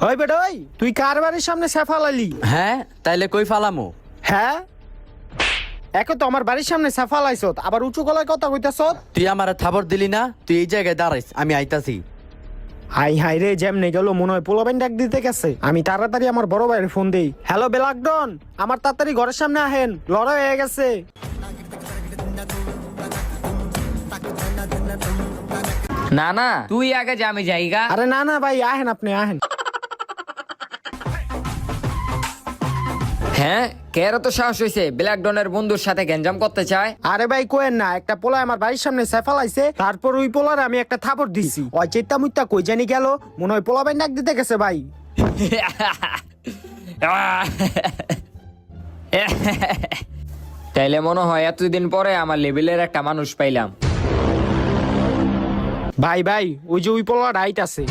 ওই বেটা ওই, তুই কার বাড়ির সামনে সাফালালি? হ্যাঁ, তাইলে কই ফালামু? হ্যাঁ, একে তো আমার বাড়ির সামনে সাফালাইছত, আবার উঁচু গলায় কথা কইতাছত। তুই আমারে থাবর দিলি না? তুই এই জায়গায় দাঁড়াইস, আমি আইতাছি। হাই হাই রে, যেমনে গেল মনে হয় পোলাবেন ডাক দিতে গেছে। আমি তাড়াতাড়ি আমার বড় ভাইয়ের ফোন দেই। হ্যালো বেলাকডন, আমার তাড়াতাড়ি ঘরের সামনে আহেন, লড়াই হয়ে গেছে। না না, তুই আগে যা, আমি যাইগা। আরে না না ভাই, আহেন, আপনি আহেন। হ্যাঁ, কের তো সাহস হইছে ব্ল্যাক ডনের বন্ধুর সাথে গ্যাঞ্জাম করতে চায়? আরে ভাই কোয়েন না, একটা পোলা আমার বাড়ির সামনে সাফালাইছে, তারপর ওই পোলার আমি একটা থাপড় দিছি। ওই চেত্তা মুত্তা কই জানি গেল, মনে হয় পোলাবেন ডাক দিতে গেছে ভাই। তাইলে মনে হয় এতদিন পরে আমার লেভেলের একটা মানুষ পাইলাম। ভাই ভাই, ওই যে ওই পোলা রাইট আছে।